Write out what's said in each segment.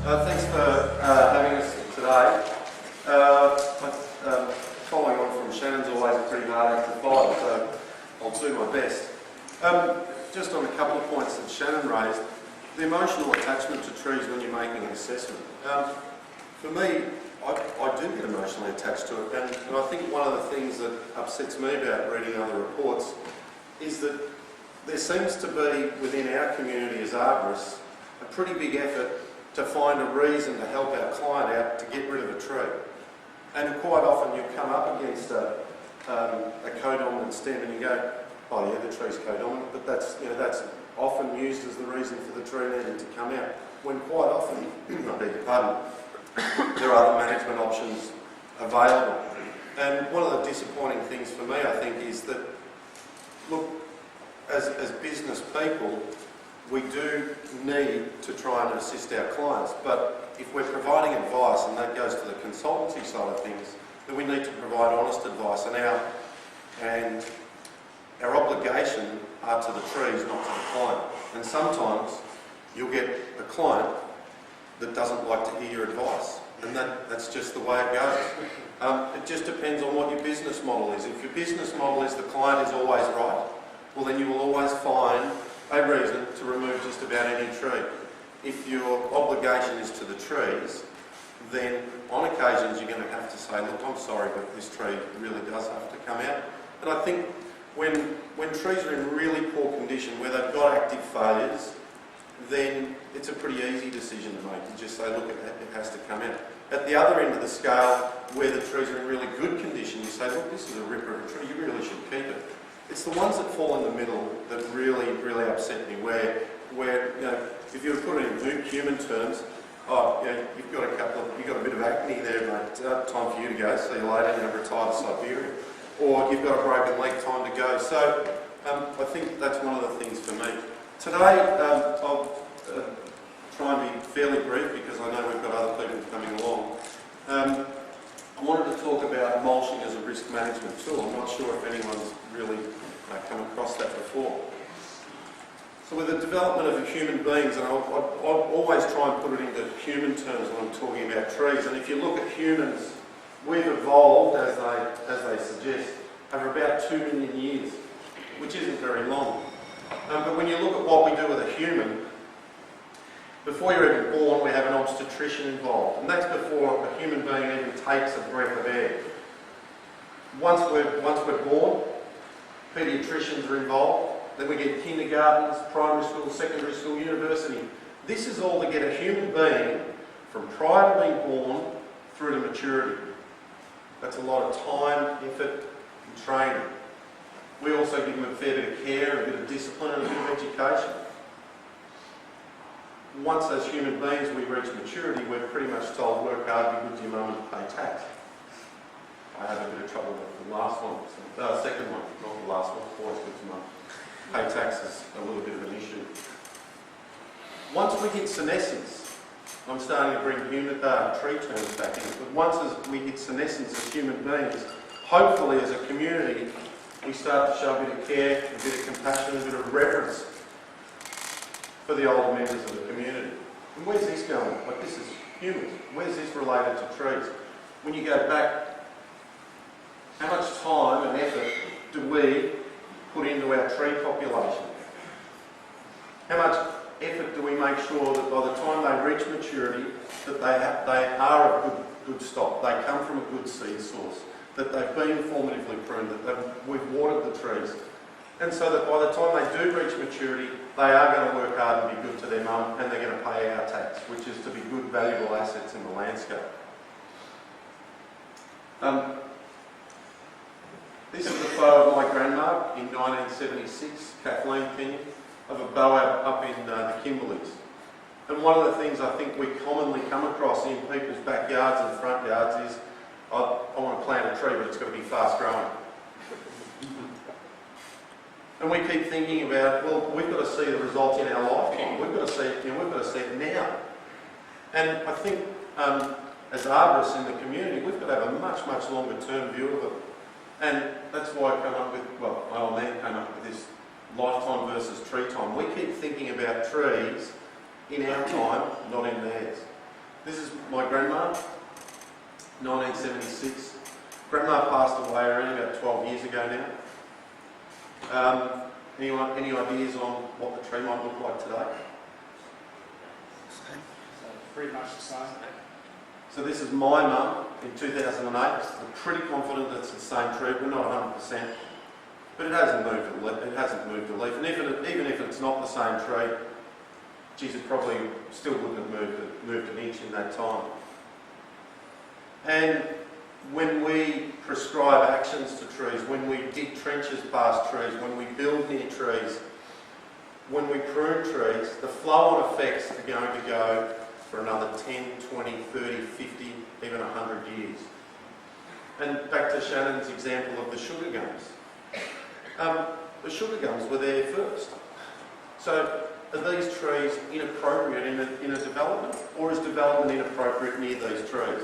Thanks for having us today. Following on from Shannon's always a pretty hard act to follow, so I'll do my best. Just on a couple of points that Shannon raised, the emotional attachment to trees when you're making an assessment. For me, I do get emotionally attached to it, and I think one of the things that upsets me about reading other reports is that there seems to be, within our community as arborists, a pretty big effort to find a reason to help our client out to get rid of a tree. And quite often you come up against a codominant stem and you go, oh yeah, the tree's codominant, but that's often used as the reason for the tree needing to come out, when quite often, I beg your pardon, there are other management options available. And one of the disappointing things for me, I think, is that, look, as business people, we do need to try and assist our clients, but if we're providing advice, and that goes to the consultancy side of things, then we need to provide honest advice, and our obligation are to the trees, not to the client. And sometimes you'll get a client that doesn't like to hear your advice, and that's just the way it goes. It just depends on what your business model is. If your business model is the client is always right, well then you will always find a reason to remove just about any tree. If your obligation is to the trees, then on occasions you're going to have to say, look, I'm sorry, but this tree really does have to come out. And I think when trees are in really poor condition, where they've got active failures, then it's a pretty easy decision to make. You just say, look, it has to come out. At the other end of the scale, where the trees are in really good condition, you say, look, this is a ripper of a tree, you really should keep it. It's the ones that fall in the middle that really, really upset me, where if you were put it in human terms, you've got a bit of acne there, mate, time for you to go, see you later, you're retired to Siberia. Or you've got a broken leg, time to go. So I think that's one of the things for me. Today, I'll try and be fairly brief because I know we've got other people coming along. I wanted to talk about mulching as a risk management tool. I'm not sure if anyone's really come across that before. So with the development of human beings, and I always try and put it into human terms when I'm talking about trees, and if you look at humans, we've evolved, as they suggest, over about 2 million years, which isn't very long. But when you look at what we do with a human, before you're even born, we have an obstetrician involved, and that's before a human being even takes a breath of air. Once we're born, paediatricians are involved, then we get kindergartens, primary school, secondary school, university. This is all to get a human being from prior to being born through to maturity. That's a lot of time, effort and training. We also give them a fair bit of care, a bit of discipline and a bit of education. Once as human beings we reach maturity, we're pretty much told work hard, be good to your mum and pay tax. I have a bit of trouble with the last one, second one, not the last one, always good to mum. Pay tax is a little bit of an issue. Once we hit senescence, I'm starting to bring tree terms back in, but once we hit senescence as human beings, hopefully as a community, we start to show a bit of care, a bit of compassion, a bit of reverence for the older members of the community. And where's this going? Like, this is humans. Where's this related to trees? When you go back, how much time and effort do we put into our tree population? How much effort do we make sure that by the time they reach maturity, that they are a good stock, they come from a good seed source, that they've been formatively pruned, that we've watered the trees, and so that by the time they do reach maturity, they are going to work hard and be good to their mum, and they're going to pay our tax, which is to be good, valuable assets in the landscape. This is the photo of my grandma in 1976, Kathleen Kenyon, of a boa up in the Kimberleys. And one of the things I think we commonly come across in people's backyards and front yards is, I want to plant a tree, but it's got to be fast growing. And we keep thinking about, well, we've got to see the results in our lifetime. We've got to see it, we've got to see it now. And I think as arborists in the community, we've got to have a much, much longer term view of it. And that's why I came up with, well, my old man came up with this lifetime versus tree time. We keep thinking about trees in our time, not in theirs. This is my grandma, 1976. Grandma passed away around about 12 years ago now. Any ideas on what the tree might look like today? So pretty much the same. So this is my mum in 2008. I'm pretty confident it's the same tree. We're not 100%, but it hasn't moved a leaf. It hasn't moved a leaf. And even if it's not the same tree, geez, it probably still wouldn't have moved an inch in that time. And when we prescribe actions to trees, when we dig trenches past trees, when we build near trees, when we prune trees, the flow-on effects are going to go for another 10, 20, 30, 50, even 100 years. And back to Shannon's example of the sugar gums. The sugar gums were there first. So are these trees inappropriate in a development, or is development inappropriate near these trees?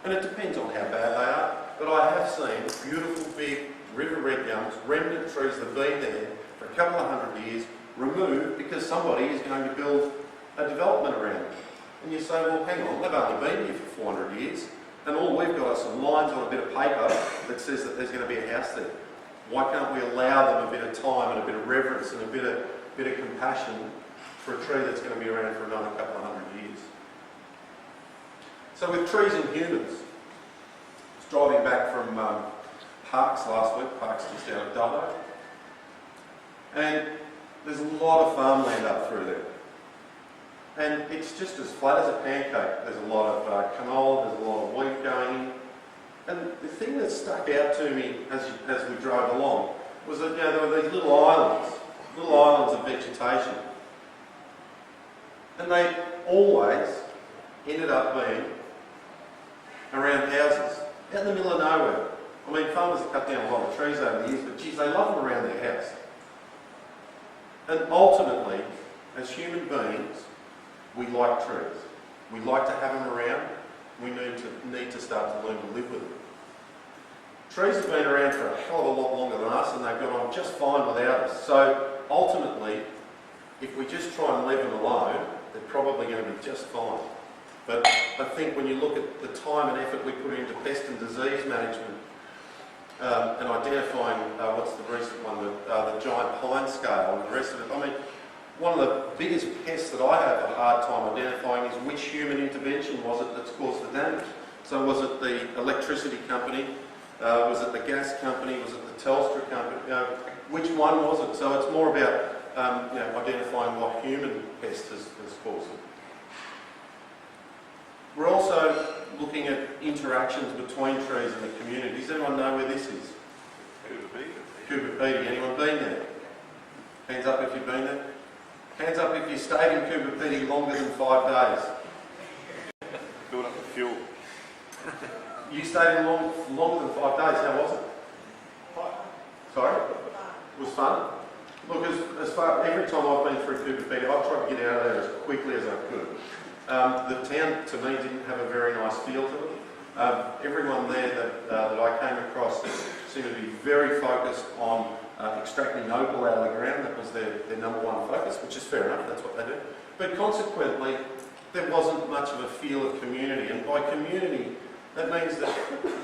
And it depends on how bad they are. But I have seen beautiful big river red gums, remnant trees that have been there for a couple of 100 years, removed because somebody is going to build a development around them. And you say, well, hang on, they've only been here for 400 years, and all we've got are some lines on a bit of paper that says that there's going to be a house there. Why can't we allow them a bit of time and a bit of reverence and a bit of compassion for a tree that's going to be around for another couple of 100 years? So with trees and humans, I was driving back from Parks last week. Parks just out of Dubbo, and there's a lot of farmland up through there. And it's just as flat as a pancake. There's a lot of canola, there's a lot of wheat going in. And the thing that stuck out to me as we drove along was that there were these little islands of vegetation. And they always ended up being around houses, out in the middle of nowhere. I mean, farmers have cut down a lot of trees over the years, but geez, they love them around their house. And ultimately, as human beings, we like trees. We like to have them around. We need to start to learn to live with them. Trees have been around for a hell of a lot longer than us, and they've got on just fine without us. So ultimately, if we just try and leave them alone, they're probably going to be just fine. But I think when you look at the time and effort we put into pest and disease management, and identifying what's the recent one, the giant pine scale and the rest of it, I mean, one of the biggest pests that I have a hard time identifying is which human intervention was it that's caused the damage. So was it the electricity company? Was it the gas company? Was it the Telstra company? Which one was it? So it's more about identifying what human pest has caused it. We're also looking at interactions between trees and the community. Does anyone know where this is? Coober Pedy. Anyone been there? Hands up if you've been there. Hands up if you stayed in Coober Pedy longer than 5 days. Build up the fuel. You stayed in longer than 5 days. How was it? Sorry? It was fun? Look, every time I've been through Coober Pedy, I've tried to get out of there as quickly as I could. The town, to me, didn't have a very nice feel to it. Everyone there that I came across seemed to be very focused on extracting opal out of the ground. That was their number one focus, which is fair enough, that's what they do. But consequently, there wasn't much of a feel of community. And by community, that means that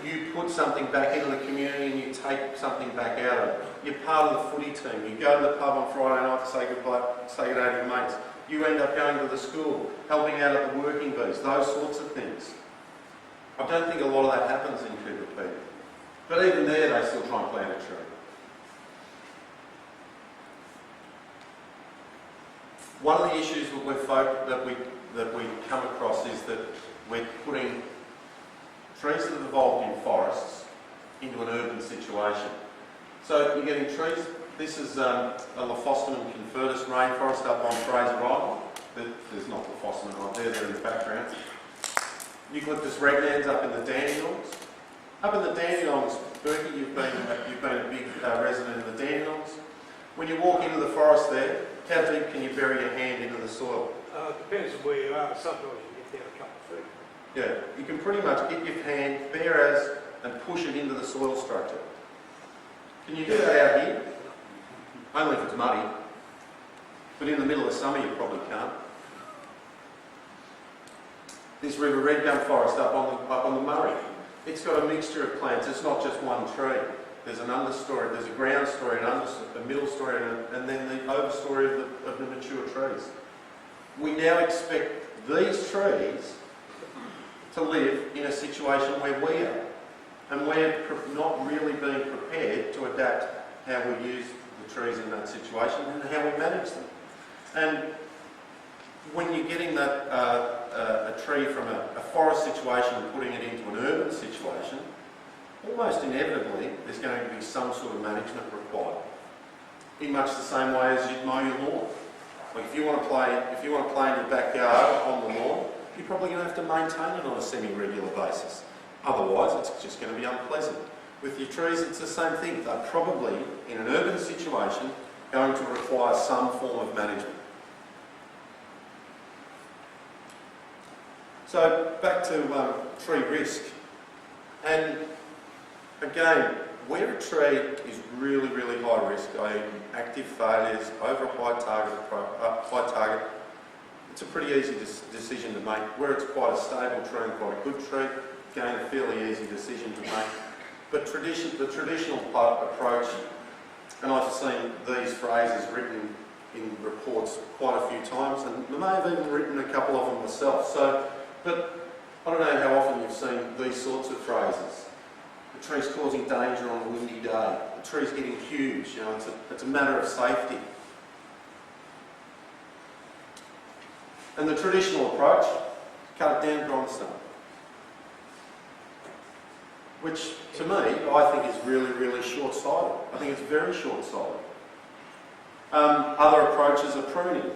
you put something back into the community and you take something back out of it. You're part of the footy team. You go to the pub on Friday night to say goodbye, say good day to your mates. You end up going to the school, helping out at the working bees, those sorts of things. I don't think a lot of that happens in Coober Pedy. But even there, they still try and plant a tree. One of the issues that we come across is that we're putting trees that have evolved in forests into an urban situation. So you're getting trees. This is a Lophostomen convertus rainforest up on Fraser Island. There's not Lophostomen right there, they're in the background. Eucalyptus regnans up in the Dandenongs. Up in the Dandenongs, Berkey, you've been a big resident in the Dandenongs. When you walk into the forest there, how deep can you bury your hand into the soil? It depends on where you are. Sometimes you get down a couple of feet. Yeah, you can pretty much get your hand bare as and push it into the soil structure. Can you do that out here? Only if it's muddy. But in the middle of summer you probably can't. this river red gum forest up on the Murray. It's got a mixture of plants. It's not just one tree. There's an understory, there's a ground story, a middle story, and then the overstory of the mature trees. We now expect these trees to live in a situation where we are. And we're not really being prepared to adapt how we use the trees in that situation and how we manage them. And when you're getting that, a tree from a forest situation and putting it into an urban situation, almost inevitably there's going to be some sort of management required. In much the same way as you'd mow your lawn. Like if you want to play in your backyard on the lawn, you're probably going to have to maintain it on a semi-regular basis. Otherwise, it's just going to be unpleasant. With your trees, it's the same thing. They're probably, in an urban situation, going to require some form of management. So, back to tree risk. And again, where a tree is really, really high risk, i.e. active failures, over a high target, it's a pretty easy decision to make. Where it's quite a stable tree and quite a good tree, again, a fairly easy decision to make. But the traditional approach, and I've seen these phrases written in reports quite a few times, and I may have even written a couple of them myself. But I don't know how often you've seen these sorts of phrases. The tree's causing danger on a windy day. The tree's getting huge. You know, it's a matter of safety. And the traditional approach, cut it down, grind the stump. Which, to me, I think is really, really short-sighted. I think it's very short-sighted. Other approaches are pruning,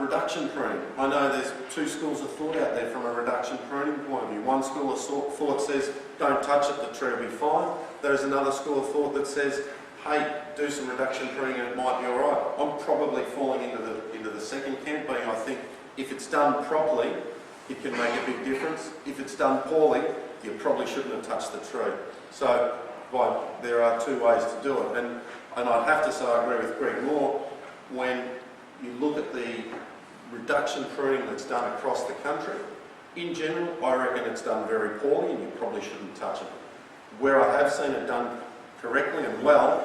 reduction pruning. I know there's two schools of thought out there from a reduction pruning point of view. One school of thought says, don't touch it, the tree will be fine. There's another school of thought that says, hey, do some reduction pruning and it might be all right. I'm probably falling into the second camp, being I think if it's done properly, it can make a big difference. If it's done poorly, you probably shouldn't have touched the tree. So, there are two ways to do it. And I'd have to say I agree with Greg Moore, when you look at the reduction pruning that's done across the country, in general, I reckon it's done very poorly and you probably shouldn't touch it. Where I have seen it done correctly and well,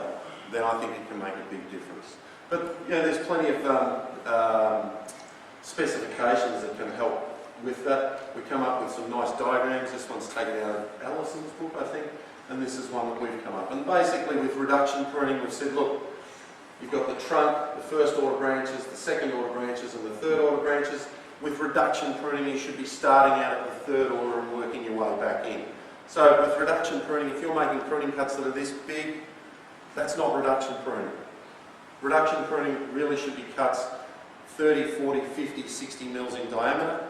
then I think it can make a big difference. But, you know, there's plenty of specifications that can help with that. We come up with some nice diagrams. This one's taken out of Allison's book, I think, and this is one that we've come up. And basically with reduction pruning, we've said, look, you've got the trunk, the first order branches, the second order branches, and the third order branches. With reduction pruning, you should be starting out at the third order and working your way back in. So with reduction pruning, if you're making pruning cuts that are this big, that's not reduction pruning. Reduction pruning really should be cuts 30, 40, 50, 60 mils in diameter,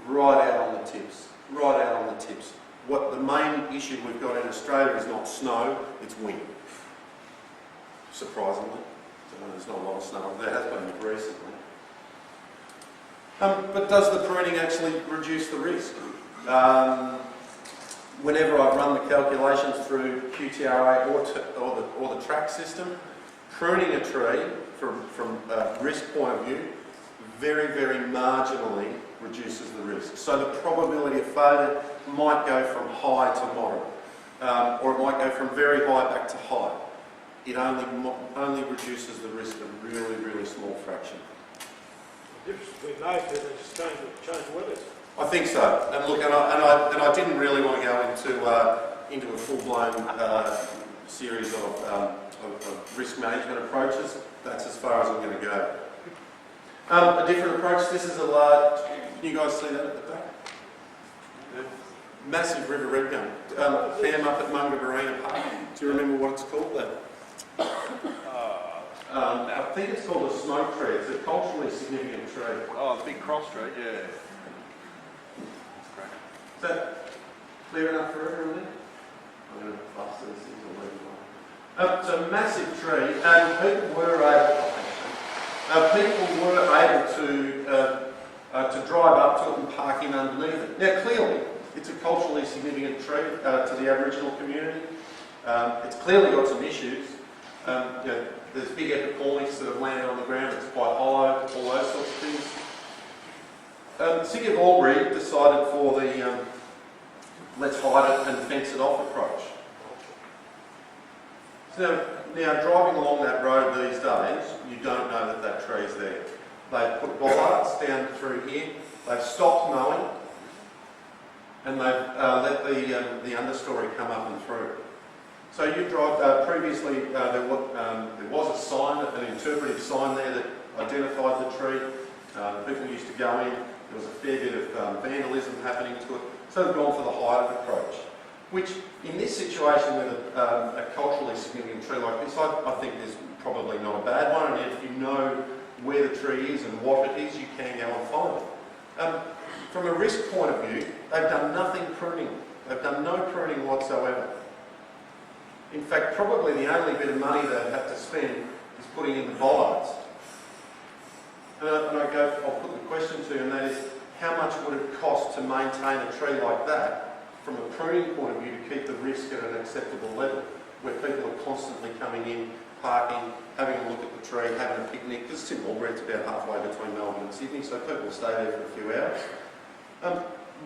right out on the tips, right out on the tips. What the main issue we've got in Australia is not snow, it's wind. Surprisingly. There's not a lot of snow. There has been recently. But does the pruning actually reduce the risk? Whenever I've run the calculations through QTRA or the track system, pruning a tree from a risk point of view very, very marginally reduces the risk. So the probability of failure might go from high to moderate, or it might go from very high back to high. It only reduces the risk a really, really small fraction. The difference between those two is change weather. I think so. And look, and I didn't really want to go into a full-blown series of risk management approaches. That's as far as I'm going to go. A different approach. This is a large. Can you guys see that at the back? Massive river red gum. Dam up at Mungabarina Park. Do you remember what it's called there? I think it's called a smoke tree. It's a culturally significant tree. Oh, the big cross tree, yeah. Is that clear enough for everyone? I'm going to bust these things or leave them. It's a massive tree, and people were able to drive up to it and park in underneath it. Now, clearly, it's a culturally significant tree to the Aboriginal community. It's clearly got some issues. There's big epicornics that have landed on the ground. It's quite hollow, all those sorts of things. City of Albury decided for the let's hide it and fence it off approach. So now driving along that road these days, you don't know that that tree's there. They've put bollards down through here, they've stopped mowing, and they've let the understory come up and through. So you drive, previously there was a sign, an interpretive sign there that identified the tree. People used to go in, there was a fair bit of vandalism happening to it, so they've gone for the hided approach, which in this situation with a culturally significant tree like this, I think is probably not a bad one, and if you know where the tree is and what it is, you can go and find it. From a risk point of view, they've done nothing pruning. They've done no pruning whatsoever. In fact, probably the only bit of money they'd have to spend is putting in the bollards. And I'll put the question to you, and that is, how much would it cost to maintain a tree like that from a pruning point of view to keep the risk at an acceptable level, where people are constantly coming in, parking, having a look at the tree, having a picnic, because it's in Albury, it's about halfway between Melbourne and Sydney, so people stay there for a few hours.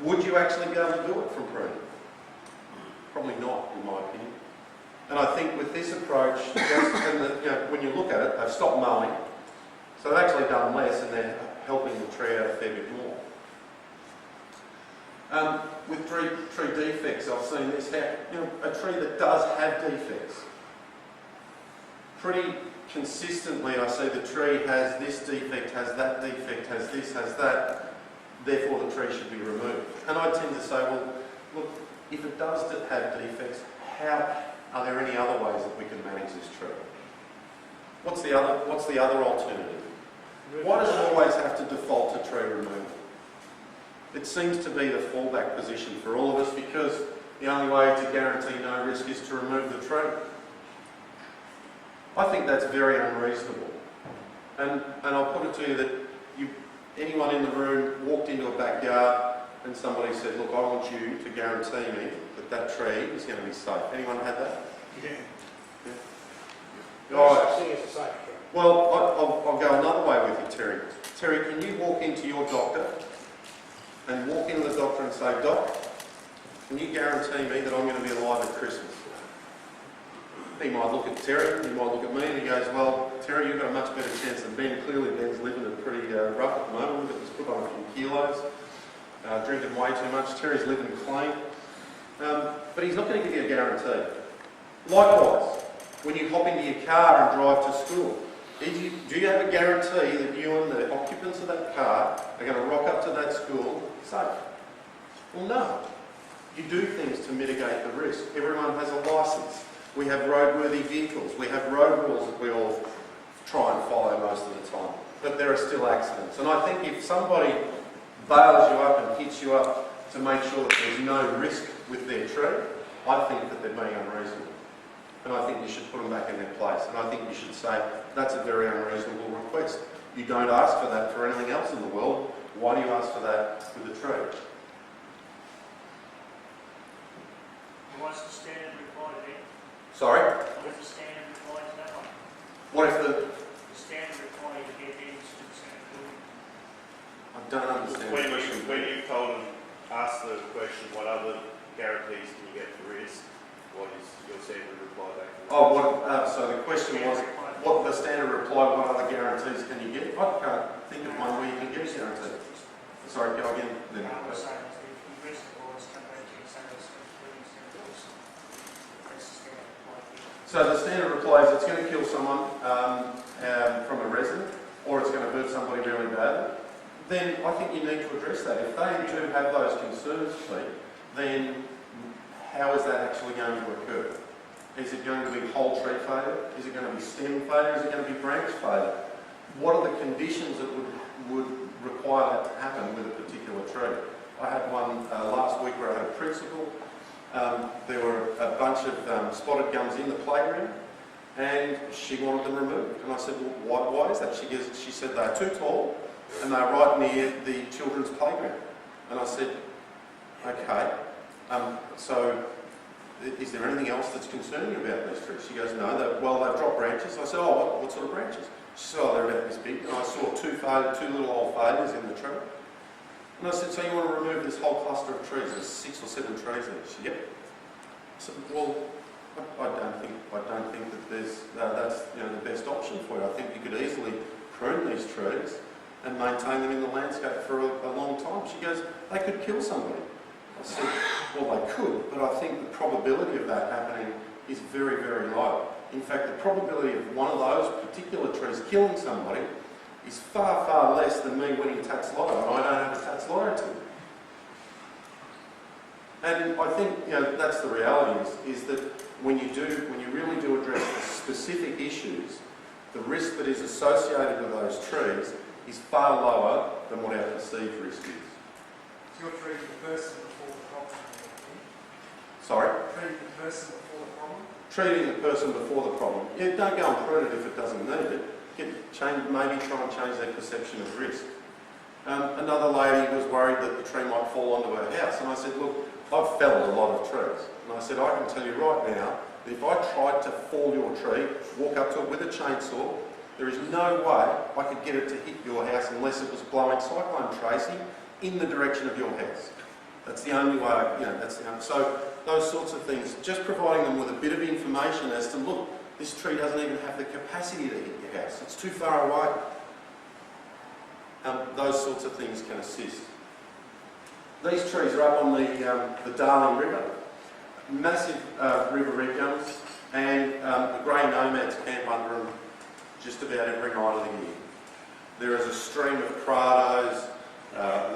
Would you actually be able to do it from pruning? Probably not, in my opinion. And I think with this approach, when you look at it, they've stopped mowing, so they've actually done less, and they're helping the tree out a fair bit more. With tree defects, I've seen this happen. A tree that does have defects, pretty consistently I see the tree has this defect, has that defect, has this, has that, therefore the tree should be removed. And I tend to say, well, look, if it does have defects, are there any other ways that we can manage this tree? What's the other alternative? Why does it always have to default to tree removal? It seems to be the fallback position for all of us, because the only way to guarantee no risk is to remove the tree. I think that's very unreasonable. And I'll put it to you that anyone in the room walked into a backyard and somebody said, look, I want you to guarantee me that that tree is going to be safe. Anyone had that? Yeah. Yeah. All right. I think it's a safe tree. Well, I'll go another way with you, Terry. Terry, can you walk into your doctor and walk into the doctor and say, Doc, can you guarantee me that I'm going to be alive at Christmas? He might look at Terry, he might look at me, and he goes, well, Terry, you've got a much better chance than Ben. Clearly, Ben's living it pretty rough at the moment. Look at this, put on a few kilos, drinking way too much. Terry's living clean. But he's not going to give you a guarantee. Likewise, when you hop into your car and drive to school, do you have a guarantee that you and the occupants of that car are going to rock up to that school safe? Well, no. You do things to mitigate the risk. Everyone has a licence. We have roadworthy vehicles. We have road rules that we all try and follow most of the time. But there are still accidents. And I think if somebody bails you up and hits you up to make sure that there's no risk with their tree, I think that they're being unreasonable. And I think you should put them back in their place. And I think you should say, that's a very unreasonable request. You don't ask for that for anything else in the world. Why do you ask for that with a tree? What's the standard required there? Sorry? What is the standard required to that one? What if The standard required to get into the standard building? I don't understand the question. When you told them, ask the question, what other guarantees can you get for risk? What is your standard reply back? So the question was, what the standard reply, what other guarantees can you get? I can't think of one where you can get a guarantee. Sorry, go again. Then. I'm saying is if you risk the laws, come back to you and say that's building standard rules. That's the standard reply. So the standard reply is it's going to kill someone from a resident, or it's going to hurt somebody really badly. Then I think you need to address that. If they do have those concerns, Pete, then how is that actually going to occur? Is it going to be whole tree failure? Is it going to be stem failure? Is it going to be branch failure? What are the conditions that would require that to happen with a particular tree? I had one last week where I had a principal. There were a bunch of spotted gums in the playground, and she wanted them removed. And I said, well, why is that? She said they're too tall and they're right near the children's playground. And I said, okay, so is there anything else that's concerning you about these trees? She goes, no, they've dropped branches. I said, oh, what sort of branches? She said, oh, they're about this big. And I saw two little old failures in the tree. And I said, so you want to remove this whole cluster of trees? There's 6 or 7 trees there. She said, yep. I said, well, I don't think that that's the best option for you. I think you could easily prune these trees and maintain them in the landscape for a long time. She goes, they could kill somebody. I said, well, they could, but I think the probability of that happening is very, very low. In fact, the probability of one of those particular trees killing somebody is far, far less than me winning tax lotto, and I don't have a tax lotto ticket. And I think that's the reality is that when you really do address the specific issues, the risk that is associated with those trees is far lower than what our perceived risk is. So you're treating the person before the problem. Sorry? Treating the person before the problem? Treating the person before the problem. Yeah, don't go and prune it if it doesn't need it. Maybe try and change their perception of risk. Another lady was worried that the tree might fall onto her house, and I said, look, I've felled a lot of trees, and I said, I can tell you right now, that if I tried to fall your tree, walk up to it with a chainsaw, there is no way I could get it to hit your house unless it was blowing Cyclone Tracy in the direction of your house. That's the only way, so those sorts of things, just providing them with a bit of information as to, look, this tree doesn't even have the capacity to hit your house, it's too far away. Those sorts of things can assist. These trees are up on the Darling River, massive river red gums, and the grey nomads camp under them just about every night of the year. There is a stream of Prados,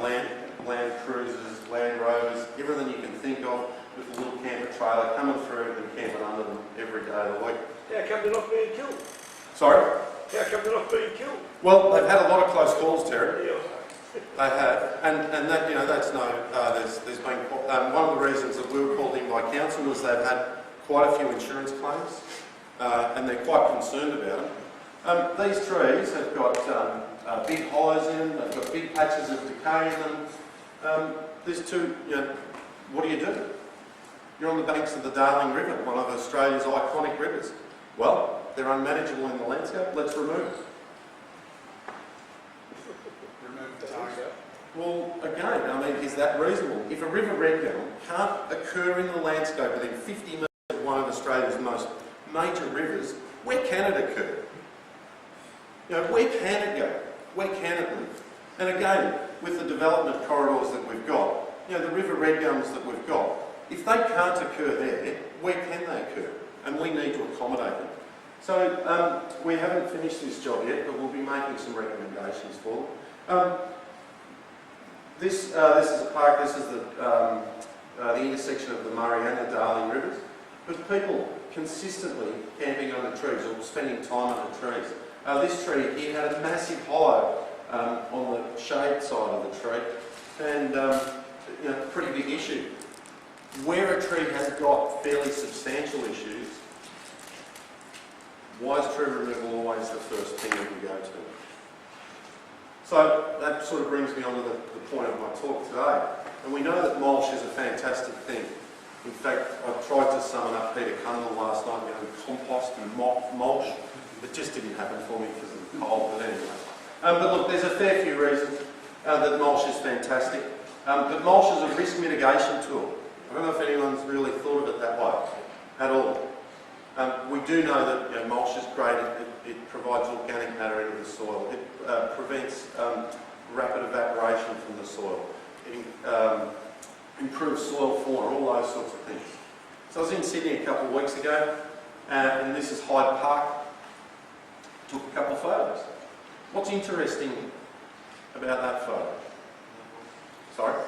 land cruisers, Land Rovers, everything you can think of with a little camper trailer coming through and camping under them every day of the week. How come they're not being killed? Sorry? How come they're not being killed? Well, they've had a lot of close calls, Terry. Yeah. They have, and that that's no. There's been one of the reasons that we were called in by council was they've had quite a few insurance claims, and they're quite concerned about them. These trees have got big hollows in them. They've got big patches of decay in them. There's two. What do? You're on the banks of the Darling River, one of Australia's iconic rivers. Well, they're unmanageable in the landscape. Let's remove them. Well, again, I mean, is that reasonable? If a river red gum can't occur in the landscape within 50 metres of one of Australia's most major rivers, where can it occur? Where can it go? Where can it live? And again, with the development corridors that we've got, the river red gums that we've got, if they can't occur there, where can they occur? And we need to accommodate them. So we haven't finished this job yet, but we'll be making some recommendations for them. This is a park. This is the intersection of the Murray and the Darling rivers. But people consistently camping under trees or spending time under trees. This tree here had a massive hollow on the shade side of the tree, and pretty big issue. Where a tree has got fairly substantial issues, why is tree removal always the first thing that we go to? So that sort of brings me on to the point of my talk today. And we know that mulch is a fantastic thing. In fact, I tried to summon up Peter Cundall last night, compost and mulch. It just didn't happen for me because of the cold, but anyway. But look, there's a fair few reasons that mulch is fantastic. But mulch is a risk mitigation tool. I don't know if anyone's really thought of it that way at all. We do know that mulch is great. It provides organic matter into the soil. It prevents rapid evaporation from the soil. It improves soil fauna, all those sorts of things. So I was in Sydney a couple of weeks ago, and this is Hyde Park. Took a couple of photos. What's interesting about that photo? Sorry?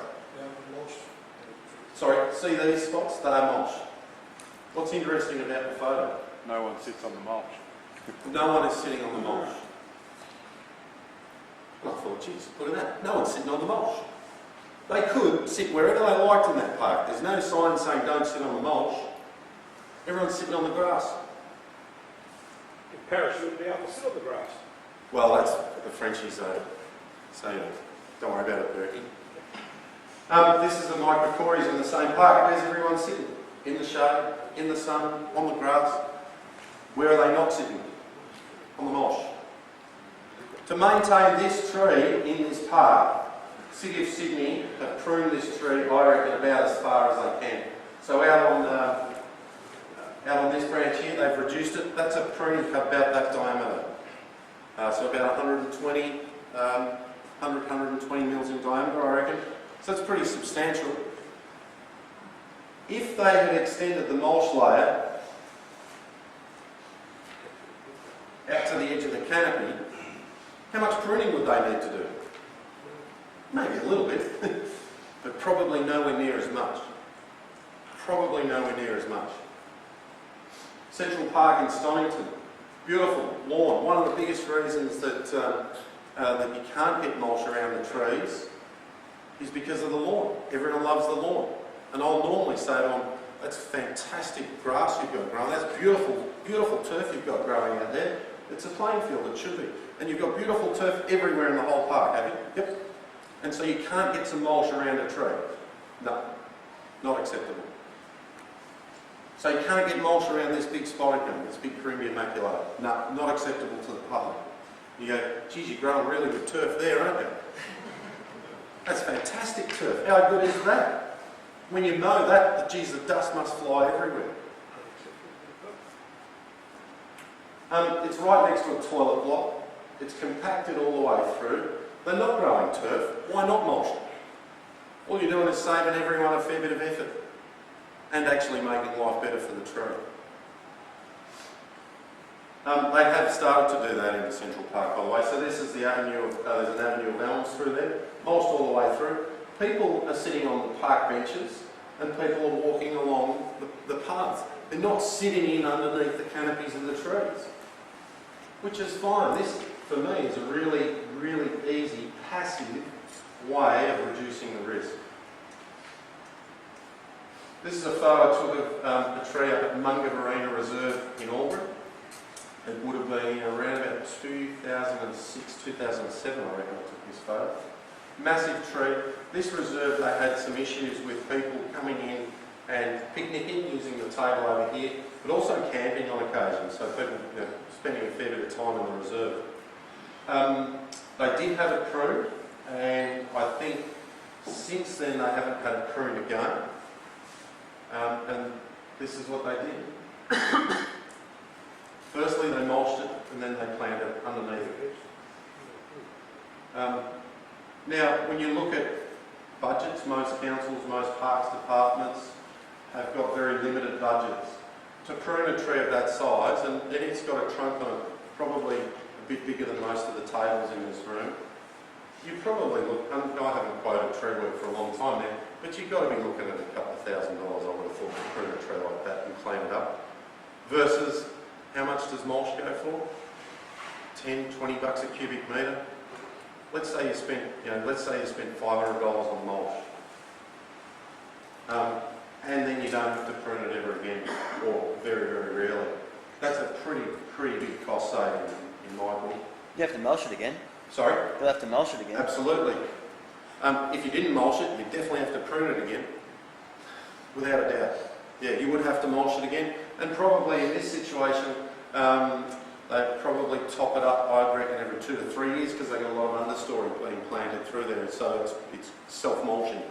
Sorry, see these spots? They are mulch. What's interesting about the photo? No one sits on the mulch. No one is sitting on the mulch. I thought, geez, look at that. No one's sitting on the mulch. They could sit wherever they liked in that park. There's no sign saying don't sit on the mulch. Everyone's sitting on the grass. In Paris, you wouldn't be able to sit on the grass. Well, that's what the Frenchies say. So, don't worry about it, Berkey. This is the microcories in the same park. Where's everyone sitting? In the shade, in the sun, on the grass. Where are they not sitting? On the mulch. To maintain this tree in this park, City of Sydney have pruned this tree, I reckon, about as far as they can. So out on this branch here, they've reduced it. That's a pruning cut about that diameter. So about 120 mils in diameter, I reckon. So it's pretty substantial. If they had extended the mulch layer out to the edge of the canopy, how much pruning would they need to do? Maybe a little bit, but probably nowhere near as much. Probably nowhere near as much. Central Park in Stonington, beautiful lawn. One of the biggest reasons that you can't get mulch around the trees is because of the lawn. Everyone loves the lawn. And I'll normally say to them, that's fantastic grass you've got growing. That's beautiful, beautiful turf you've got growing out there. It's a playing field, it should be. And you've got beautiful turf everywhere in the whole park, have you? Yep. And so you can't get some mulch around a tree. No, not acceptable. So you can't get mulch around this big spotted gum, this big Carimbia maculatum. No, not acceptable to the public. You go, geez, you're growing really good turf there, aren't you? That's fantastic turf. How good is that? When you mow that, geez, the dust must fly everywhere. It's right next to a toilet block. It's compacted all the way through. They're not growing turf. Why not mulch it? All you're doing is saving everyone a fair bit of effort and actually making life better for the tree. They have started to do that in the Central Park, by the way. So this is the avenue of, there's an avenue of elms through there, mulched all the way through. People are sitting on the park benches and people are walking along the paths. They're not sitting in underneath the canopies of the trees, which is fine. This, for me, is a really, really easy, passive way of reducing the risk. This is a photo I took of a tree up at Mungavarina Reserve in Albury. It would have been around about 2006, 2007, I reckon I took this photo. Massive tree. This reserve, they had some issues with people coming in and picnicking using the table over here, but also camping on occasion, so people spending a fair bit of time in the reserve. They did have it pruned, and I think since then they haven't had it pruned again. And this is what they did. Firstly, they mulched it, and then they planted it underneath it. Now, when you look at budgets, most councils, most parks departments have got very limited budgets. To prune a tree of that size, and it's got a trunk on it probably a bit bigger than most of the tables in this room, you probably look, I haven't quoted tree work for a long time now, but you've got to be looking at a couple of $1,000, I would have thought, to prune a tree like that and clean it up. Versus, how much does mulch go for? 10, 20 bucks a cubic metre. Let's say you spent, $500 on mulch, and then you don't have to prune it ever again, or very, very rarely. That's a pretty big cost saving in my opinion. You have to mulch it again. Sorry? You'll have to mulch it again. Absolutely. If you didn't mulch it, you definitely have to prune it again, without a doubt. Yeah, you would have to mulch it again, and probably in this situation, they'd probably top it up, I reckon, every 2 to 3 years because they've got a lot of understory being planted through there, so it's self-mulching.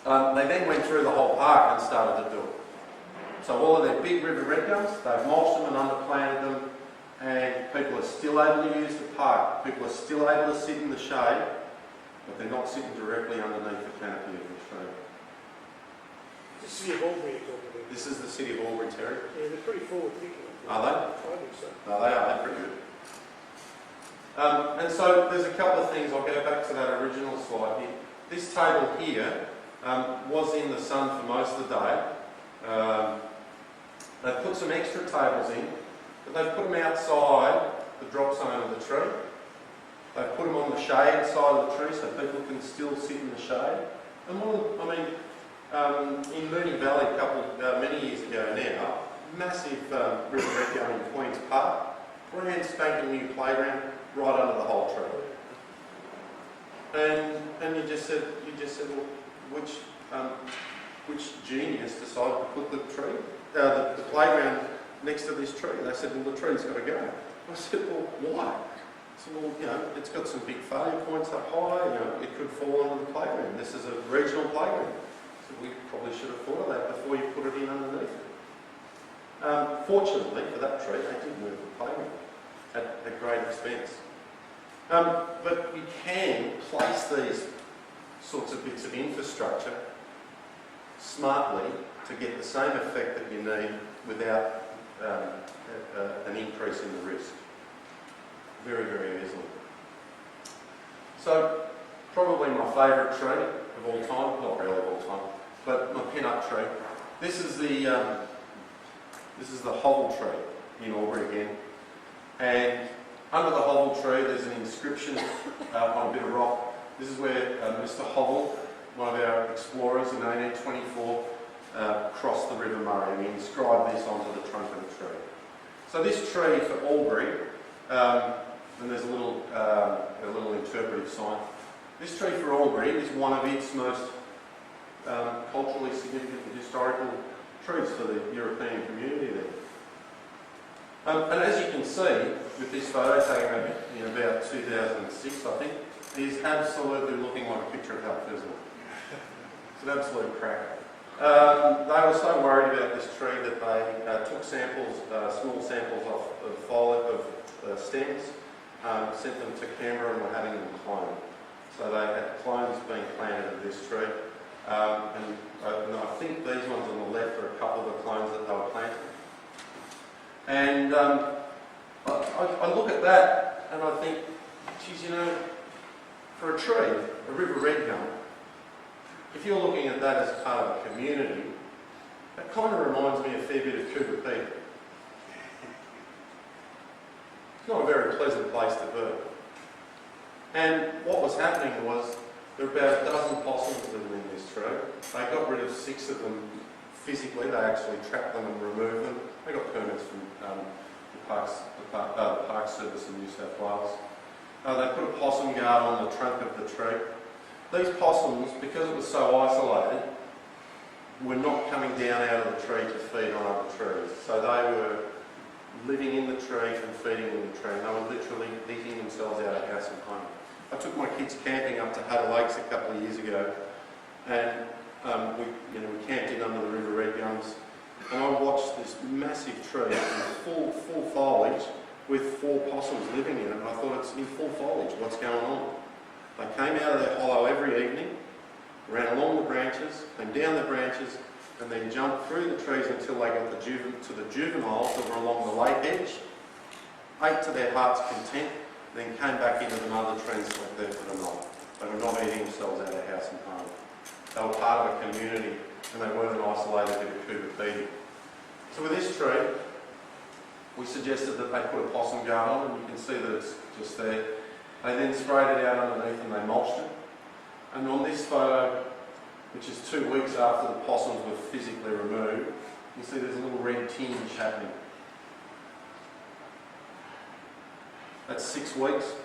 They then went through the whole park and started to do it. So all of their big river red gums, they've mulched them and underplanted them, and people are still able to use the park. People are still able to sit in the shade, but they're not sitting directly underneath the canopy of the tree. The City of Albury you're talking about. This is the City of Albury, Terry. Yeah, they're pretty forward thinking. Are they? I think so. No, they are. They're pretty good. And so there's a couple of things. I'll go back to that original slide here. This table here was in the sun for most of the day. They've put some extra tables in, but they've put them outside the drop zone of the tree. They've put them on the shade side of the tree so people can still sit in the shade. And in Moonee Valley many years ago now, massive river red gum in Queen's Park, brand spanking new playground right under the whole tree. And you just said, well, which genius decided to put the playground next to this tree? They said, well, the tree's got to go. I said, well, why? So, well, you know, it's got some big failure points up high, you know, it could fall onto the playground. This is a regional playground. So we probably should have thought of that before you put it in underneath it. Fortunately for that tree, they did move the playground at great expense. But you can place these sorts of bits of infrastructure smartly to get the same effect that you need without an increase in the risk. Very, very easily. So, probably my favourite tree of all time, not really of all time, but my pin-up tree. This is the hovel tree in Albury again, and under the hovel tree there's an inscription on a bit of rock. This is where Mr. Hovel, one of our explorers in 1824, crossed the River Murray, and he inscribed this onto the trunk of the tree. So this tree for Albury, and there's a little interpretive sign. This tree for Albury is one of its most culturally significant and historical trees for the European community there. And as you can see with this photo taken in about 2006, I think, it is absolutely looking like a picture of Hal Fizzle. It's an absolute cracker. They were so worried about this tree that they took samples, small samples of stems, sent them to Canberra and were having them cloned. So they had clones being planted of this tree. And I think these ones on the left are a couple of the clones that they were planting. And I look at that and I think, geez, you know, for a tree, a river red gum, if you're looking at that as part of a community, that kind of reminds me a fair bit of Cooper Pedy. It's not a very pleasant place to be. And what was happening was there were about a dozen possums living in this tree. They got rid of 6 of them physically. They actually trapped them and removed them. They got permits from the Park Service in New South Wales. They put a possum guard on the trunk of the tree. These possums, because it was so isolated, were not coming down out of the tree to feed on other trees. So they were living in the tree and feeding in the tree. And they were literally eating themselves out of house and home. I took my kids camping up to Hatter Lakes a couple of years ago, and we camped in under the river red gums, and I watched this massive tree in full foliage with 4 possums living in it, and I thought, it's in full foliage, what's going on? They came out of their hollow every evening, ran along the branches, came down the branches, and then jumped through the trees until they got to the juveniles that were along the lake edge, ate to their heart's content, then came back into the mother tree and slept there for the night. They were not eating themselves out of house and home. They were part of a community, and they weren't an isolated bit of Cooper Pedy. So with this tree, we suggested that they put a possum guard on, and you can see that it's just there. They then sprayed it out underneath and they mulched it. And on this photo, which is 2 weeks after the possums were physically removed, you see there's a little red tinge happening. That's 6 weeks.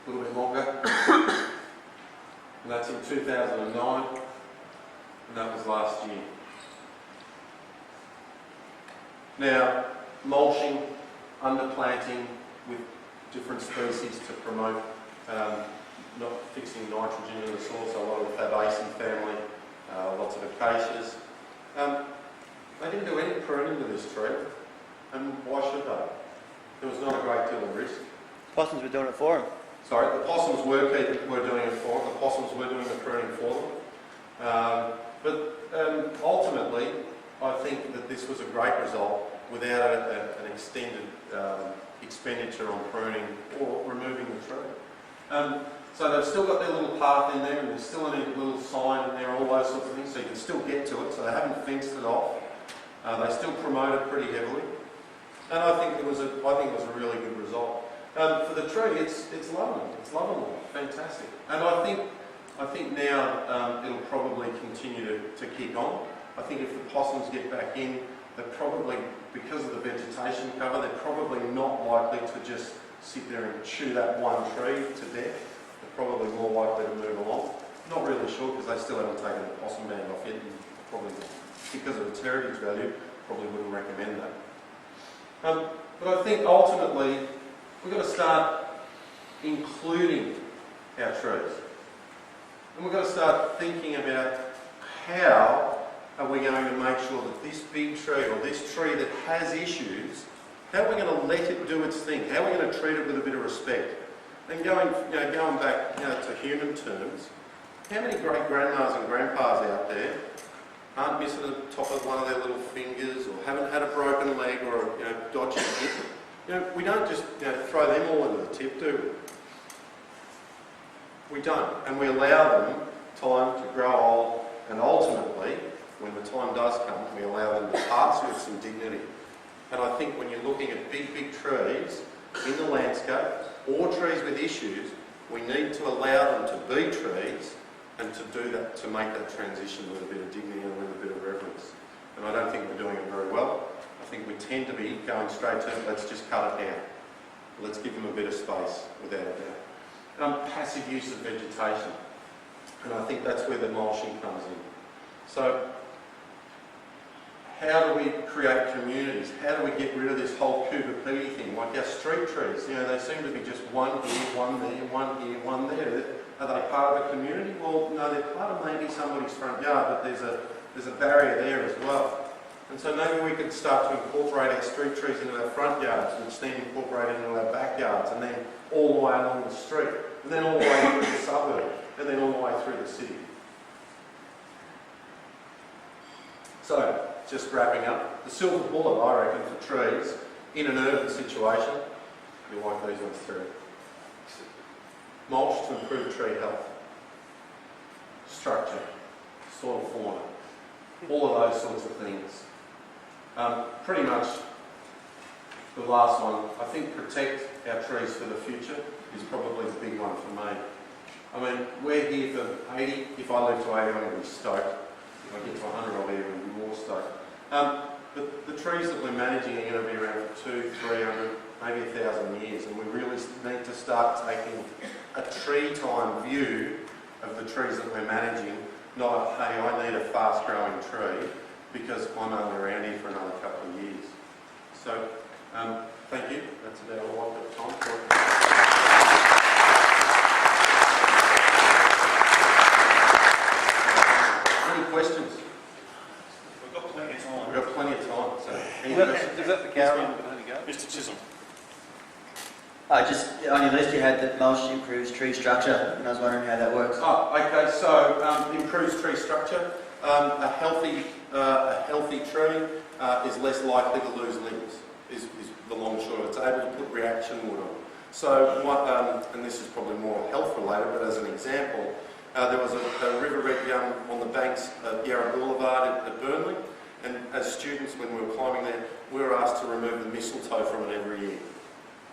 A little bit longer. And that's in 2009. And that was last year. Now, mulching, underplanting with different species to promote not fixing nitrogen in the soil, so a lot of the Fabaceae family, lots of acacias. They didn't do any pruning to this tree, and why should they? There was not a great deal of risk. Possums were doing it for him. Sorry, the possums were doing it for them. The possums were doing the pruning for them. But ultimately, I think that this was a great result without an extended expenditure on pruning or removing the tree. So they've still got their little path in there, and there's still a little sign in there, all those sorts of things, so you can still get to it. So they haven't fenced it off. They still promote it pretty heavily, and I think it was a really good result. For the tree, it's lovely. It's lovely, fantastic. And I think now it'll probably continue to kick on. I think if the possums get back in, they're probably, because of the vegetation cover, they're probably not likely to just sit there and chew that one tree to death. They're probably more likely to move along. Not really sure, because they still haven't taken the possum ban off yet, and probably because of its heritage value, probably wouldn't recommend that. But I think ultimately we've got to start including our trees. And we've got to start thinking about how are we going to make sure that this big tree or this tree that has issues, how are we going to let it do its thing? How are we going to treat it with a bit of respect? And going back to human terms, how many great grandmas and grandpas out there aren't missing the top of one of their little fingers or haven't had a broken leg or a dodgy hip? We don't just throw them all into the tip, do we? We don't. And we allow them time to grow old, and ultimately, when the time does come, we allow them to pass with some dignity. And I think when you're looking at big, big trees in the landscape, or trees with issues, we need to allow them to be trees and to do that, to make that transition with a bit of dignity and with a bit of reverence. And I don't think we're doing it very well. I think we tend to be going straight to, let's just cut it down. Let's give them a bit of space, without a doubt. Passive use of vegetation. And I think that's where the mulching comes in. So, how do we create communities? How do we get rid of this whole Kubapiti thing? Like our street trees, they seem to be just one here, one there, one here, one there. Are they part of a community? Well, no, they're part of maybe somebody's front yard, but there's a barrier there as well. And so maybe we could start to incorporate our street trees into our front yards, which then incorporate into our backyards, and then all the way along the street, and then all the way through the suburb, and then all the way through the city. So, just wrapping up, the silver bullet, I reckon, for trees in an urban situation, you'll like these ones through. Mulch to improve tree health, structure, soil fauna, all of those sorts of things. Pretty much the last one, I think protect our trees for the future is probably the big one for me. I mean, we're here for 80, if I live to 80 I'm going to be stoked. If I get to 100 I'll be even more stoked. But the trees that we're managing are going to be around for 200, 300, maybe 1,000 years, and we really need to start taking a tree time view of the trees that we're managing, not a, hey, I need a fast growing tree because I'm only around here for another couple of years. So, thank you. That's about all I've got time for. Any questions? We've got plenty of time. We've got plenty of time. So, any Is questions? that the Carolyn? Go? Mr. Chisholm. Just on your list you had that mulch improves tree structure, and I was wondering how that works. Oh, okay. So improves tree structure. A healthy tree is less likely to lose limbs. Is the long and short of it. It's able to put reaction wood on. So and this is probably more health related, but as an example, there was a riverbed on the banks of Yarra Boulevard at Burnley, and as students, when we were climbing there, we were asked to remove the mistletoe from it every year.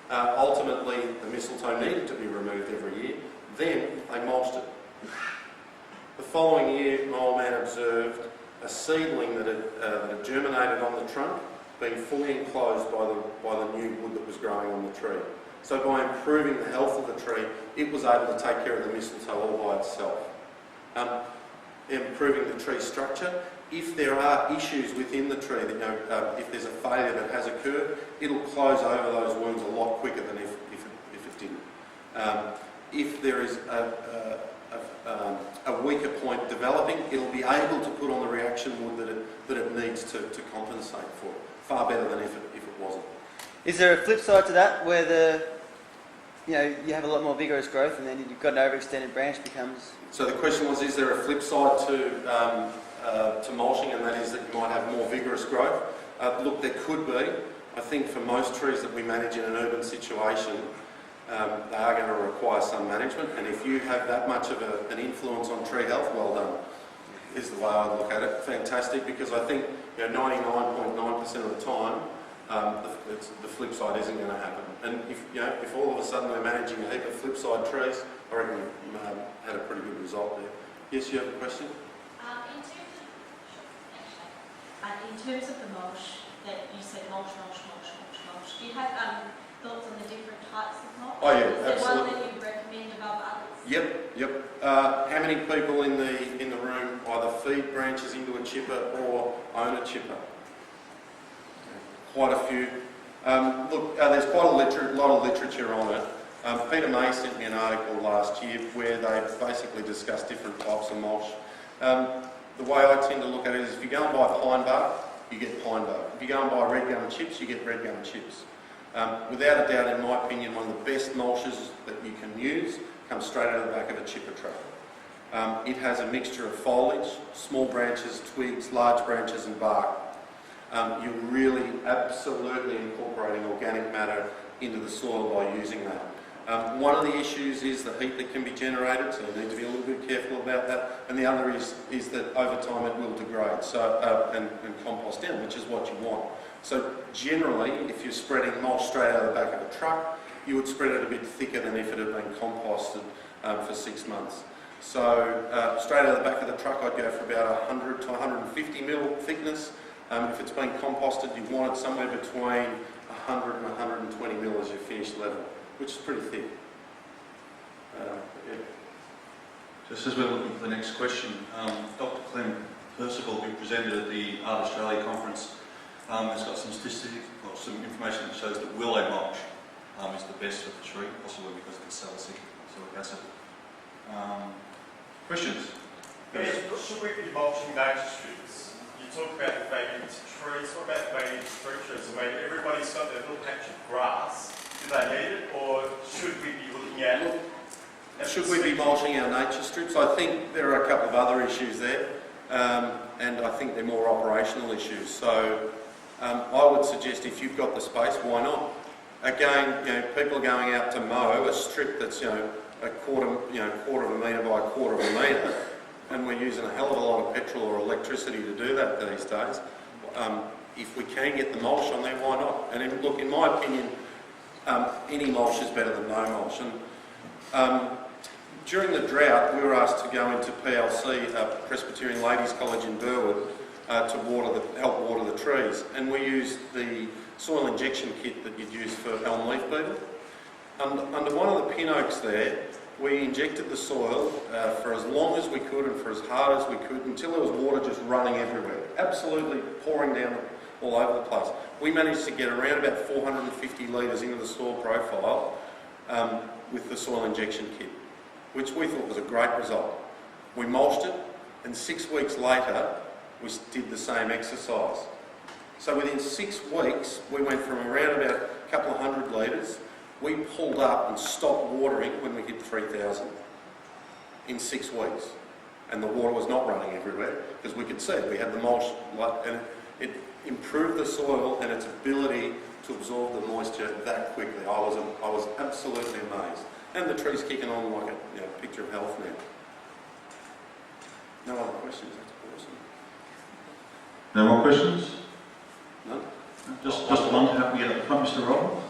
Ultimately, the mistletoe needed to be removed every year. Then they mulched it. The following year, my old man observed a seedling that had germinated on the trunk being fully enclosed by the new wood that was growing on the tree. So by improving the health of the tree, it was able to take care of the mistletoe all by itself. Improving the tree structure. If there are issues within the tree, that, if there's a failure that has occurred, it'll close over those wounds a lot quicker than if it didn't. If there is a weaker point developing, it'll be able to put on the reaction wood that it needs to compensate for, far better than if it wasn't. Is there a flip side to that, where you have a lot more vigorous growth, and then you've got an overextended branch becomes... So the question was, is there a flip side to mulching, and that is that you might have more vigorous growth? Look, there could be. I think for most trees that we manage in an urban situation, they are going to require some management, and if you have that much of an influence on tree health, well done, is the way I look at it. Fantastic, because I think 99.9% of the time, the flip side isn't going to happen. And if all of a sudden we're managing a heap of flip side trees, I reckon we had a pretty good result there. Yes, you have a question? In terms of the mulch, that you said mulch, do you have thoughts on the different types of mulch? Oh yeah, is there absolutely. one that you recommend above others? Yep. How many people in the room either feed branches into a chipper or own a chipper? Quite a few. Look, there's quite a lot of literature on it. Peter May sent me an article last year where they basically discussed different types of mulch. The way I tend to look at it is if you go and buy pine bark, you get pine bark. If you go and buy red gum chips, you get red gum chips. Without a doubt, in my opinion, one of the best mulches that you can use comes straight out of the back of a chipper truck. It has a mixture of foliage, small branches, twigs, large branches and bark. You're really absolutely incorporating organic matter into the soil by using that. One of the issues is the heat that can be generated, so you need to be a little bit careful about that. And the other is that over time it will degrade and compost down, which is what you want. So generally, if you're spreading mulch straight out of the back of a truck, you would spread it a bit thicker than if it had been composted for 6 months. So straight out of the back of the truck, I'd go for about 100 to 150 mil thickness. If it's been composted, you want it somewhere between 100 and 120 mil as your finished level, which is pretty thick. Yeah. Just as we're looking for the next question, Dr. Clem Percival, who presented at the Art Australia conference, has got some statistics or some information that shows that willow mulch is the best for the tree, possibly because of the salicylic acid. Questions? Yes, should we be mulching nature strips? You talk about the native trees. What about native fruit trees? I mean, everybody's got their little patch of grass. Do they need it, or should we be looking at? Should we be mulching our nature strips? I think there are a couple of other issues there, and I think they're more operational issues. So I would suggest if you've got the space, why not? Again, people are going out to mow a strip that's a quarter of a metre by a quarter of a metre, and we're using a hell of a lot of petrol or electricity to do that these days. If we can get the mulch on there, why not? And look, in my opinion, any mulch is better than no mulch. And during the drought, we were asked to go into PLC, Presbyterian Ladies College in Burwood, to help water the trees. And we used the soil injection kit that you'd use for elm leaf beetle. Under one of the pin oaks there, we injected the soil for as long as we could and for as hard as we could until there was water just running everywhere, absolutely pouring down all over the place. We managed to get around about 450 litres into the soil profile with the soil injection kit, which we thought was a great result. We mulched it, and 6 weeks later, we did the same exercise. So within 6 weeks, we went from around about a couple of hundred litres. We pulled up and stopped watering when we hit 3,000 in 6 weeks. And the water was not running everywhere because we could see it. We had the mulch, and it improved the soil and its ability to absorb the moisture that quickly. I was absolutely amazed. And the tree's kicking on like a picture of health now. No other questions? That's awesome. No more questions? No? Just one to help me get up front, Mr. Rob.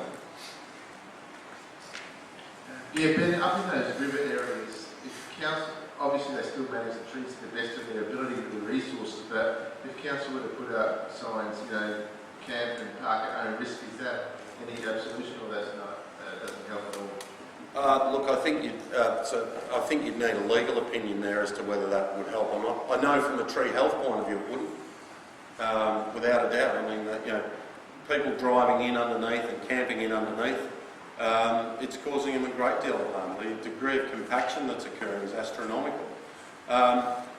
Yeah, Ben, up in those river areas, if council, obviously they still manage the trees to the best of their ability with the resources, but if council were to put up signs, camp and park at own risk, is that any solution, or that's not, doesn't help at all? Look, I think you'd need a legal opinion there as to whether that would help or not. I know from a tree health point of view it wouldn't, without a doubt. I mean, people driving in underneath and camping in underneath, it's causing them a great deal of harm. The degree of compaction that's occurring is astronomical.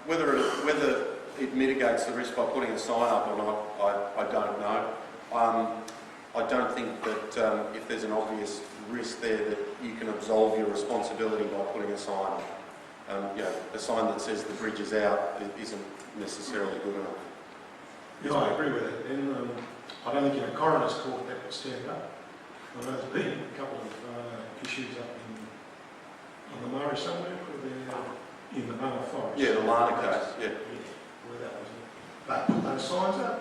Whether it mitigates the risk by putting a sign up or not, I don't know. I don't think that if there's an obvious risk there that you can absolve your responsibility by putting a sign up. A sign that says the bridge is out isn't necessarily good enough. Yeah, I agree with it. And I don't think in a coroner's court that would stand up. I know there's been a couple of issues up on the Murray somewhere, in the Murray Forest. Yeah, the Lana case, yeah. Where that was. But put those signs up,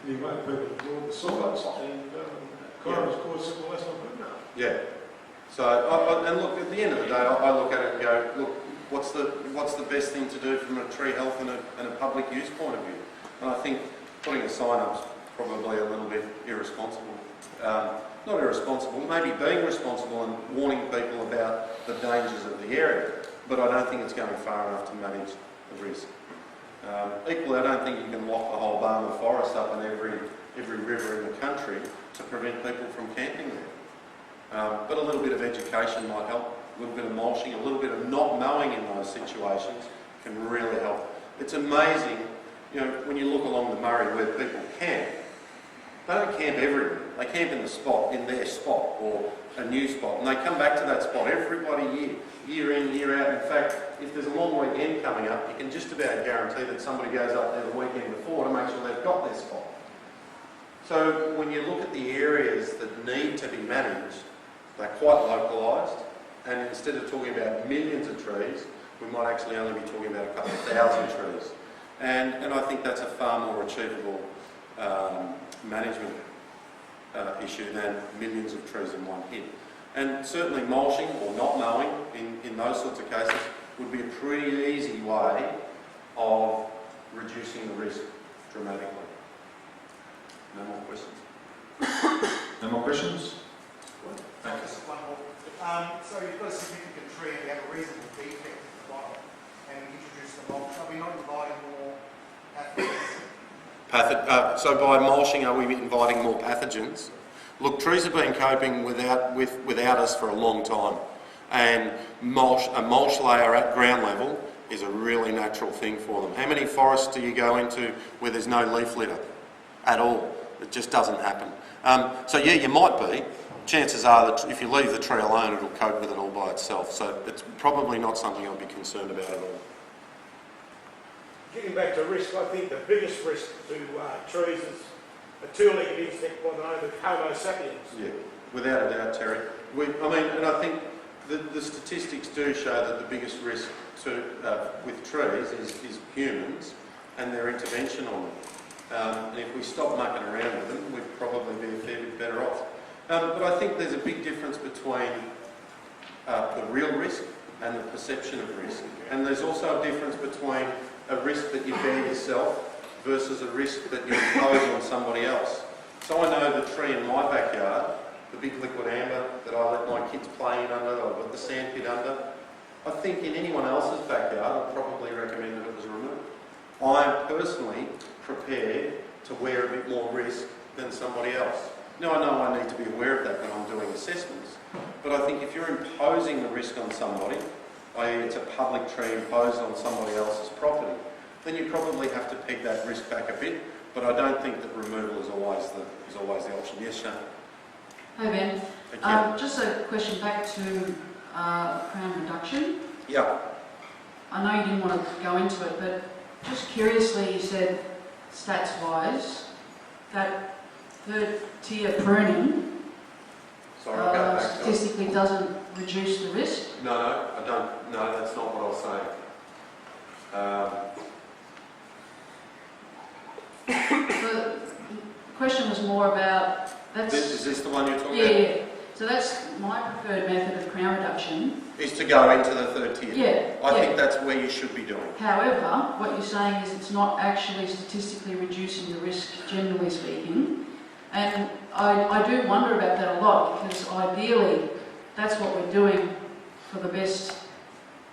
and you want people to draw the signs, and coroner's court said, well, that's not good enough. Yeah. So, and look, at the end of the day, I look at it and go, look, what's the best thing to do from a tree health and a public use point of view? And I think putting a sign up is probably a little bit irresponsible. Not irresponsible, maybe being responsible and warning people about the dangers of the area, but I don't think it's going far enough to manage the risk. Equally, I don't think you can lock the whole Barmah forest up and every every river in the country to prevent people from camping there. But a little bit of education might help, a little bit of mulching, a little bit of not mowing in those situations can really help. It's amazing, you know, when you look along the Murray where people camp, they don't camp everywhere. They camp in the spot, in their spot, or a new spot, and they come back to that spot every bloody year in, year out. In fact, if there's a long weekend coming up, you can just about guarantee that somebody goes up there the weekend before to make sure they've got their spot. So when you look at the areas that need to be managed, they're quite localised, and instead of talking about millions of trees, we might actually only be talking about a couple of thousand trees. And I think that's a far more achievable management issue than millions of trees in one hit. And certainly mulching or not mowing in those sorts of cases would be a pretty easy way of reducing the risk dramatically. No more questions? No more questions? Thank you. One more. So you've got a significant tree and you have a reasonable defect at the bottom, and you introduce the mulch. Are we not inviting more pathogens? So by mulching, are we inviting more pathogens? Look, trees have been coping without us for a long time, and a mulch layer at ground level is a really natural thing for them. How many forests do you go into where there's no leaf litter at all? It just doesn't happen. So yeah, you might be. Chances are that if you leave the tree alone, it'll cope with it all by itself. So it's probably not something I'd be concerned about at all. Getting back to risk, I think the biggest risk to trees is a two-legged insect by the name of Homo sapiens. Yeah, without a doubt, Terry. And I think the statistics do show that the biggest risk with trees is humans and their intervention on them. And if we stop mucking around with them, we'd probably be a fair bit better off. But I think there's a big difference between the real risk and the perception of risk. And there's also a difference between a risk that you bear yourself versus a risk that you impose on somebody else. So I know the tree in my backyard, the big liquid amber that I let my kids play in under, I've got the sand pit under. I think in anyone else's backyard, I'd probably recommend that it was removed. I'm personally prepared to wear a bit more risk than somebody else. Now I know I need to be aware of that when I'm doing assessments, but I think if you're imposing the risk on somebody, i.e. it's a public tree imposed on somebody else's property, then you probably have to peg that risk back a bit, but I don't think that removal is always the option. Yes, Shane? Hey Ben, Thank you. just a question back to crown reduction. Yeah. I know you didn't want to go into it, but just curiously you said stats-wise that third tier pruning Sorry, I'll go back to it. statistically doesn't reduce the risk. No, I don't. No, that's not what I was saying. The question was more about Is this the one you're talking yeah, about? yeah. So that's my preferred method of crown reduction. Is to go into the third tier. Yeah. I think that's where you should be doing. However, what you're saying is it's not actually statistically reducing the risk, generally speaking. And I do wonder about that a lot, because ideally that's what we're doing for the best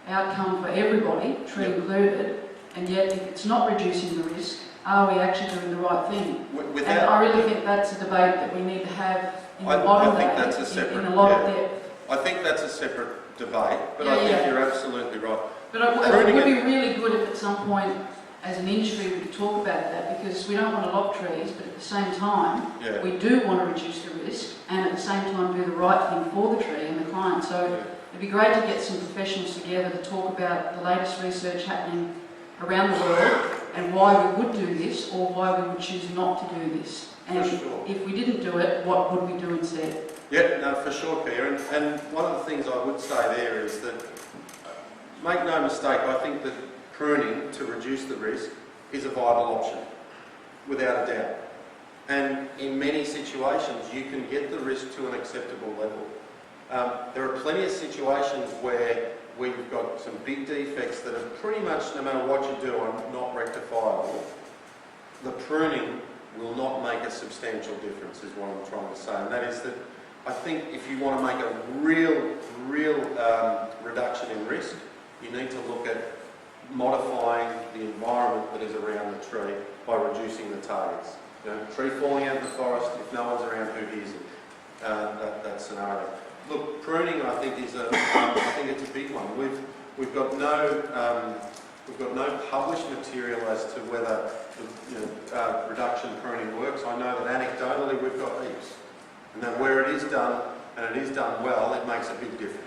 outcome for everybody, tree included, and yet if it's not reducing the risk, are we actually doing the right thing? And I really think that's a debate that we need to have in the modern day, in a lot of depth. I think that's a separate debate, but Yeah, I think yeah. you're absolutely right. But it would be really good if at some point, as an industry, we could talk about that, because we don't want to lock trees, but at the same time, Yeah. we do want to reduce the risk, and at the same time do the right thing for the tree and the client. So it'd be great to get some professionals together to talk about the latest research happening around the world and why we would do this or why we would choose not to do this. And For sure. if we didn't do it, what would we do instead? Yeah, no, for sure, Peter. And one of the things I would say there is that, make no mistake, I think that pruning to reduce the risk is a viable option, without a doubt. And in many situations, you can get the risk to an acceptable level. There are plenty of situations where we've got some big defects that are pretty much, no matter what you do, are not rectifiable. The pruning will not make a substantial difference, is what I'm trying to say. And that is that I think if you want to make a real reduction in risk, you need to look at modifying the environment that is around the tree by reducing the targets. You know, tree falling out of the forest, if no one's around, who hears it? That scenario. Look, pruning, I think is I think it's a big one. We've got no published material as to whether reduction pruning works. I know that anecdotally we've got heaps, and that where it is done and it is done well, it makes a big difference.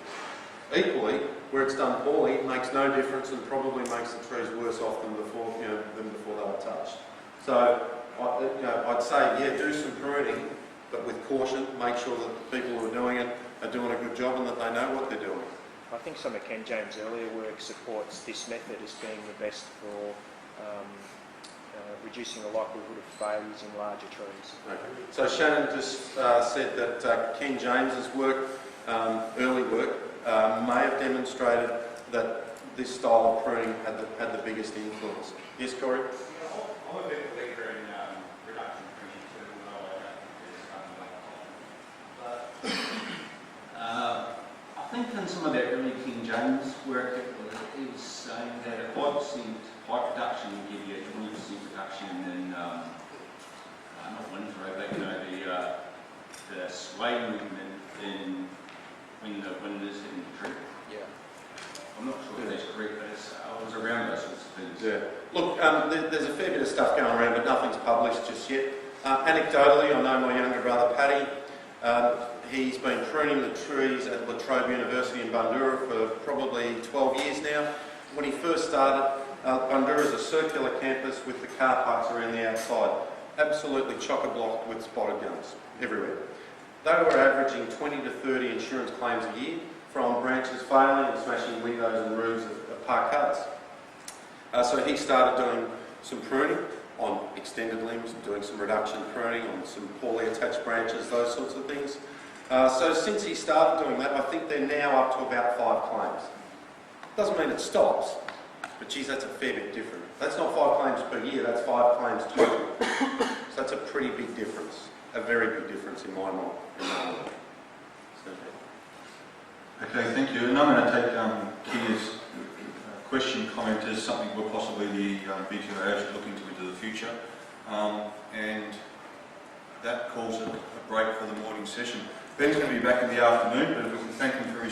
Equally, where it's done poorly, it makes no difference and probably makes the trees worse off than before they were touched. So I'd say, yeah, do some pruning, but with caution. Make sure that the people who are doing it are doing a good job and that they know what they're doing. I think some of Ken James' earlier work supports this method as being the best for reducing the likelihood of failures in larger trees. Okay. So Shannon just said that Ken James's work, early work, may have demonstrated that this style of pruning had the biggest influence. Yes, Corey? I'm a big believer in reduction pruning too, but I think in some of that early King James work, he was saying that a 5% height reduction will give you a 20% reduction in, not wind throw, but the sway movement in when the wind is hitting the tree. Yeah. I'm not sure if that's correct, but I was around those sorts of things. Yeah. Look, there's a fair bit of stuff going around, but nothing's published just yet. Anecdotally, I know my younger brother Paddy. He's been pruning the trees at La Trobe University in Bundoora for probably 12 years now. When he first started, Bundoora is a circular campus with the car parks around the outside, absolutely chock-a-block with spotted guns everywhere. They were averaging 20 to 30 insurance claims a year from branches failing and smashing windows and roofs of park cars. So he started doing some pruning on extended limbs, doing some reduction pruning on some poorly attached branches, those sorts of things. So since he started doing that, I think they're now up to about 5 claims. Doesn't mean it stops, but geez, that's a fair bit different. That's not 5 claims per year, that's 5 claims total. So that's a pretty big difference, a very big difference in my mind. Okay, thank you. And I'm going to take Kia's question, comment as something where possibly the VTIO should look into the future. And that calls it a break for the morning session. Ben's going to be back in the afternoon, but we can thank him for